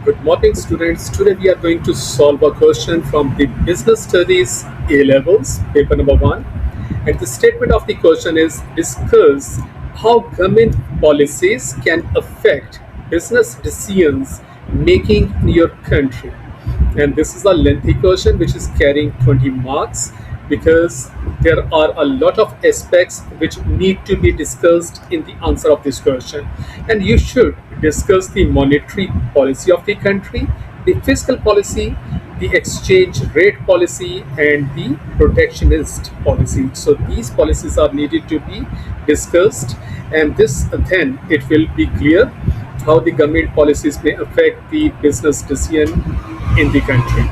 Good morning, students. Today we are going to solve a question from the Business Studies A levels, paper number one. And the statement of the question is discuss how government policies can affect business decisions making in your country. And this is a lengthy question which is carrying 20 marks because there are a lot of aspects which need to be discussed in the answer of this question. And you should discuss the monetary policy of the country, the fiscal policy, the exchange rate policy, and the protectionist policy. So these policies are needed to be discussed, and this then it will be clear how the government policies may affect the business decision in the country.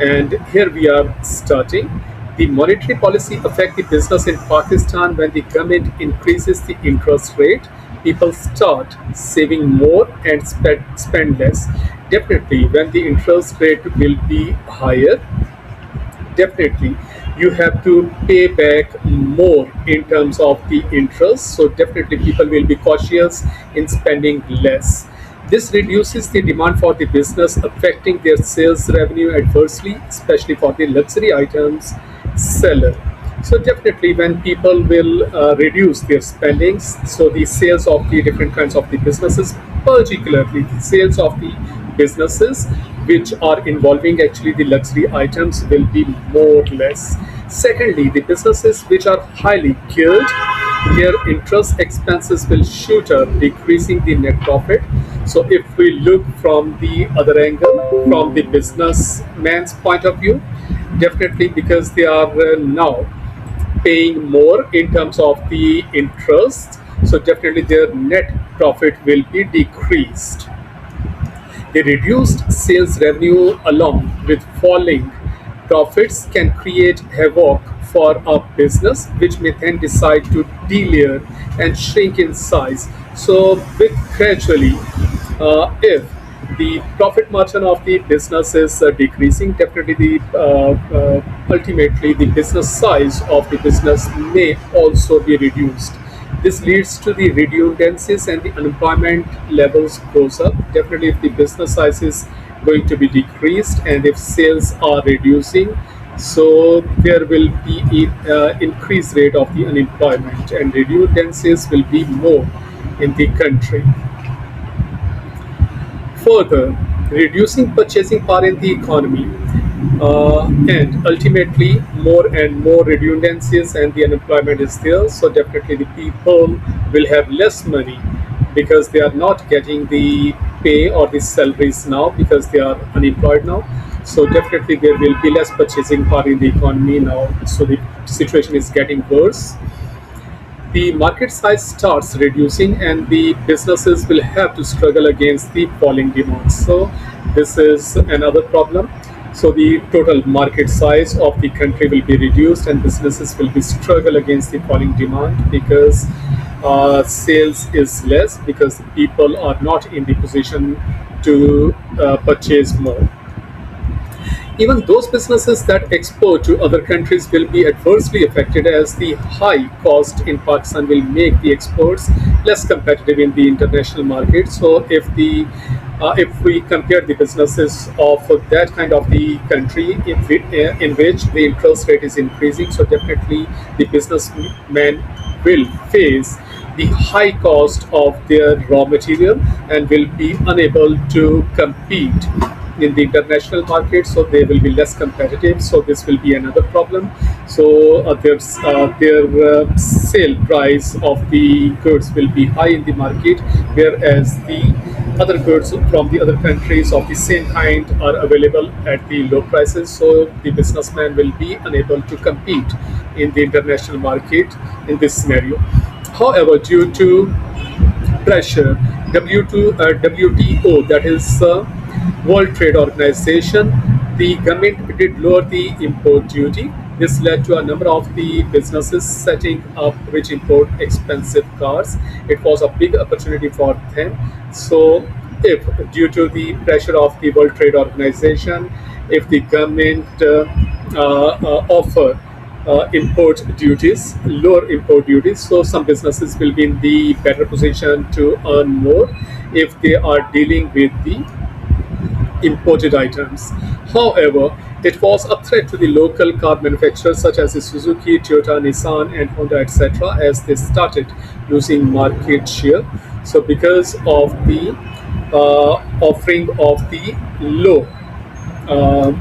And here we are starting. The monetary policy affect the business in Pakistan when the government increases the interest rate. People start saving more and spend less. Definitely, when the interest rate will be higher, definitely you have to pay back more in terms of the interest, so definitely people will be cautious in spending less. This reduces the demand for the business, affecting their sales revenue adversely, especially for the luxury items seller. So definitely when people will reduce their spendings, so the sales of the different kinds of the businesses, particularly the sales of the businesses which are involving actually the luxury items, will be more or less. Secondly, the businesses which are highly geared, their interest expenses will shoot up, decreasing the net profit. So if we look from the other angle, from the businessman's point of view, definitely because they are now paying more in terms of the interest, so definitely their net profit will be decreased. The reduced sales revenue along with falling profits can create havoc for a business, which may then decide to delayer and shrink in size. So, with gradually, if the profit margin of the business is decreasing, definitely ultimately the business size of the business may also be reduced. This leads to the redundancies and the unemployment levels goes up. Definitely, if the business size is going to be decreased and if sales are reducing, so there will be increased rate of the unemployment and redundancies will be more in the country. Further, reducing purchasing power in the economy, and ultimately more and more redundancies and the unemployment is there, so definitely the people will have less money because they are not getting the pay or the salaries now because they are unemployed now. So definitely there will be less purchasing power in the economy now, so the situation is getting worse. The market size starts reducing and the businesses will have to struggle against the falling demand. So this is another problem. So the total market size of the country will be reduced and businesses will be struggle against the falling demand because sales is less because people are not in the position to purchase more. Even those businesses that export to other countries will be adversely affected as the high cost in Pakistan will make the exports less competitive in the international market. So if we compare the businesses of that kind of the country in which the interest rate is increasing, so definitely the businessmen will face the high cost of their raw material and will be unable to compete in the international market, so they will be less competitive. So this will be another problem. So their sale price of the goods will be high in the market, whereas the other goods from the other countries of the same kind are available at the low prices. So the businessman will be unable to compete in the international market in this scenario. However, due to pressure, WTO, that is World Trade Organization, the government did lower the import duty. This led to a number of the businesses setting up which import expensive cars. It was a big opportunity for them. So, if due to the pressure of the World Trade Organization, if the government offer import duties, lower import duties, so some businesses will be in the better position to earn more if they are dealing with the imported items. However, it was a threat to the local car manufacturers such as the Suzuki, Toyota, Nissan, and Honda, etc., as they started losing market share. So, because of the offering of the uh,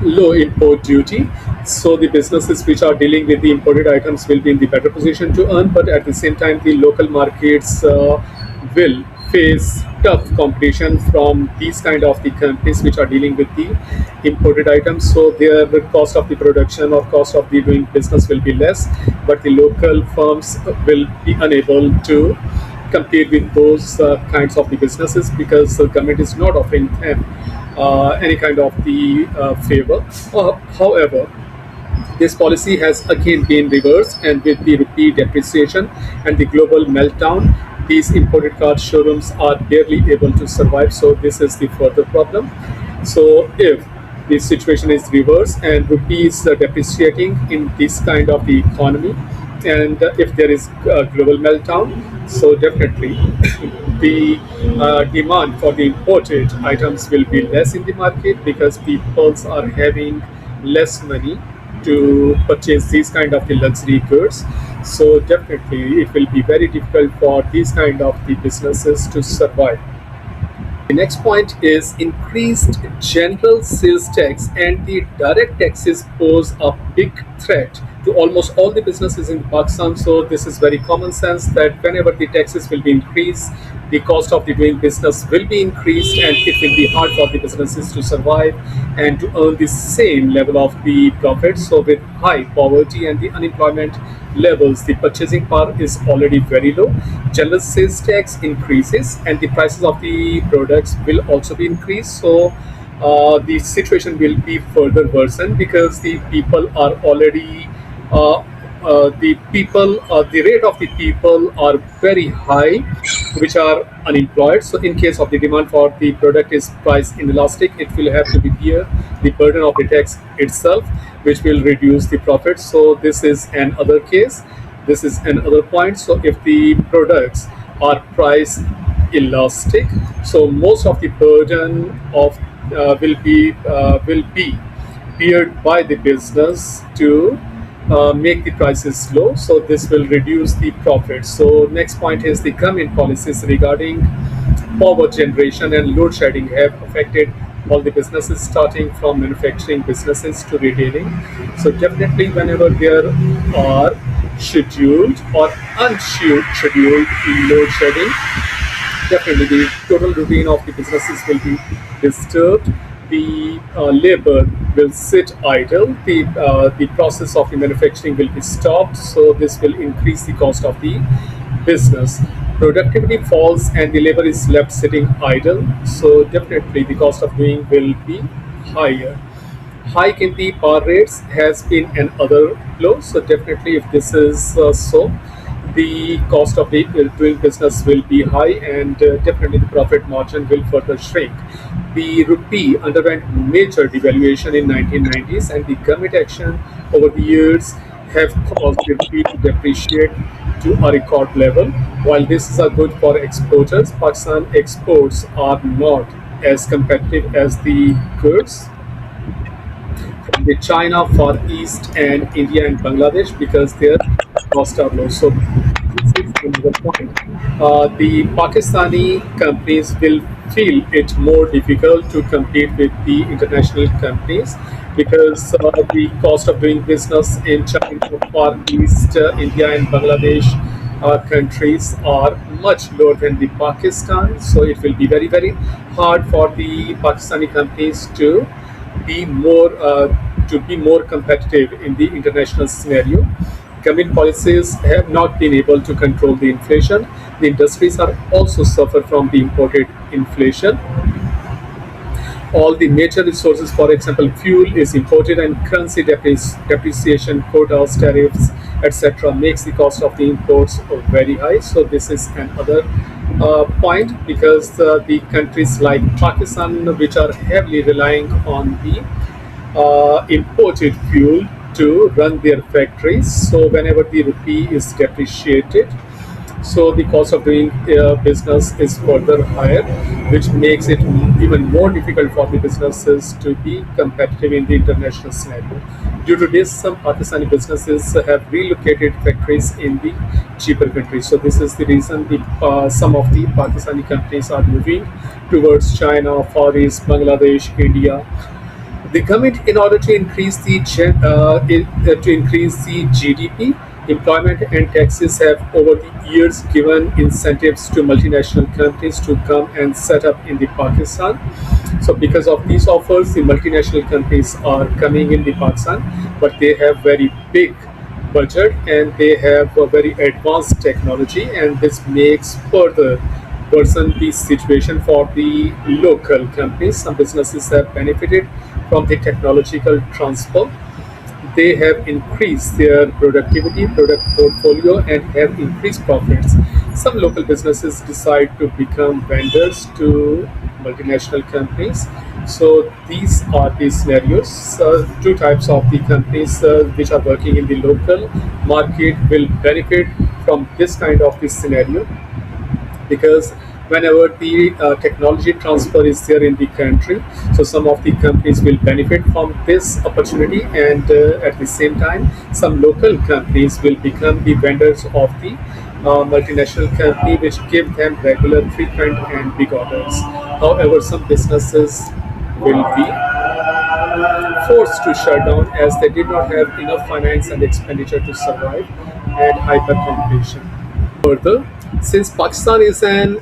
low import duty. So the businesses which are dealing with the imported items will be in the better position to earn, but at the same time, the local markets will face tough competition from these kind of the companies which are dealing with the imported items. So their cost of the production or cost of the doing business will be less, but the local firms will be unable to compete with those kinds of the businesses because the government is not offering them any kind of the favor. However, this policy has again been reversed, and with the rupee depreciation and the global meltdown, these imported car showrooms are barely able to survive. So this is the further problem. So if the situation is reversed and rupee is depreciating in this kind of the economy, and if there is global meltdown, so definitely the demand for the imported items will be less in the market because people are having less money to purchase these kind of the luxury goods. So definitely it will be very difficult for these kind of the businesses to survive. The next point is increased general sales tax, and the direct taxes pose a big threat to almost all the businesses in Pakistan. So this is very common sense that whenever the taxes will be increased, the cost of the doing business will be increased, and it will be hard for the businesses to survive and to earn the same level of the profit. So with high poverty and the unemployment levels, the purchasing power is already very low. General sales tax increases, and the prices of the products will also be increased. So the situation will be further worsened because the people are already the rate of the people are very high which are unemployed. So in case of the demand for the product is price inelastic, it will have to be bear the burden of the tax itself, which will reduce the profit. So this is another case. This is another point. So if the products are price elastic, so most of the burden of will be beared by the business to make the prices low. So this will reduce the profit. So next point is the government policies regarding power generation and load shedding have affected all the businesses, starting from manufacturing businesses to retailing. So definitely, whenever there are scheduled or unscheduled load shedding, definitely the total routine of the businesses will be disturbed. The labor will sit idle. The process of the manufacturing will be stopped. So this will increase the cost of the business. Productivity falls and the labor is left sitting idle. So definitely the cost of doing will be higher. Hike in the power rates has been another blow. So definitely, if this is so, the cost of the doing business will be high, and definitely the profit margin will further shrink. The rupee underwent major devaluation in 1990s, and the government action over the years have caused the rupee to depreciate to a record level. While this is a good for exporters, Pakistan exports are not as competitive as the goods from the China, Far East, and India and Bangladesh because their costs are low. So this is another point. The Pakistani companies will feel it more difficult to compete with the international companies because the cost of doing business in China, Far East, India, and Bangladesh countries are much lower than the Pakistan. So it will be very very hard for the Pakistani companies to be more competitive in the international scenario. Government policies have not been able to control the inflation. The industries are also suffer from the imported inflation. All the major resources, for example, fuel is imported, and currency depreciation, quotas, tariffs, etc., makes the cost of the imports very high. So this is another point because the countries like Pakistan, which are heavily relying on the imported fuel to run their factories. So whenever the rupee is depreciated, So the cost of doing business is further higher, which makes it even more difficult for the businesses to be competitive in the international scenario. Due to this, some Pakistani businesses have relocated factories in the cheaper countries. So this is the reason some of the Pakistani companies are moving towards China, Far East, Bangladesh, India. The government, in order to increase to increase the GDP, employment and taxes have over the years given incentives to multinational companies to come and set up in the Pakistan. So because of these offers, the multinational companies are coming in the Pakistan, but they have very big budget and they have a very advanced technology, and this makes further worsen the situation for the local companies. Some businesses have benefited from the technological transfer. They have increased their productivity, product portfolio, and have increased profits. Some local businesses decide to become vendors to multinational companies. So these are the scenarios. Two types of the companies which are working in the local market will benefit from this kind of this scenario, because whenever the technology transfer is there in the country, so some of the companies will benefit from this opportunity, and at the same time some local companies will become the vendors of the multinational company, which give them regular frequent and big orders. However, some businesses will be forced to shut down as they did not have enough finance and expenditure to survive, and hyper competition. Further, since Pakistan is an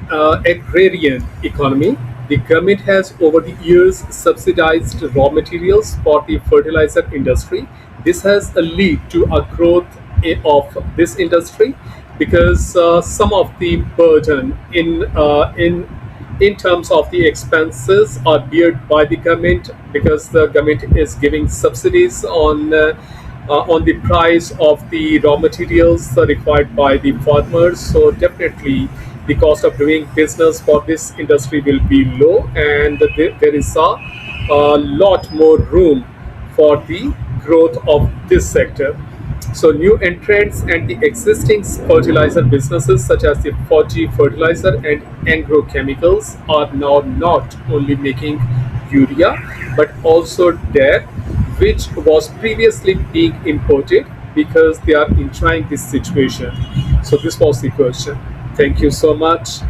agrarian economy, the government has over the years subsidized raw materials for the fertilizer industry. This has a lead to a growth of this industry, because some of the burden in terms of the expenses are beared by the government, because the government is giving subsidies on the price of the raw materials required by the farmers. So definitely the cost of doing business for this industry will be low, and there is a lot more room for the growth of this sector. So new entrants and the existing fertilizer businesses such as the 4G fertilizer and agrochemicals are now not only making urea but also DAP, which was previously being imported, because they are enjoying this situation. So this was the question. Thank you so much.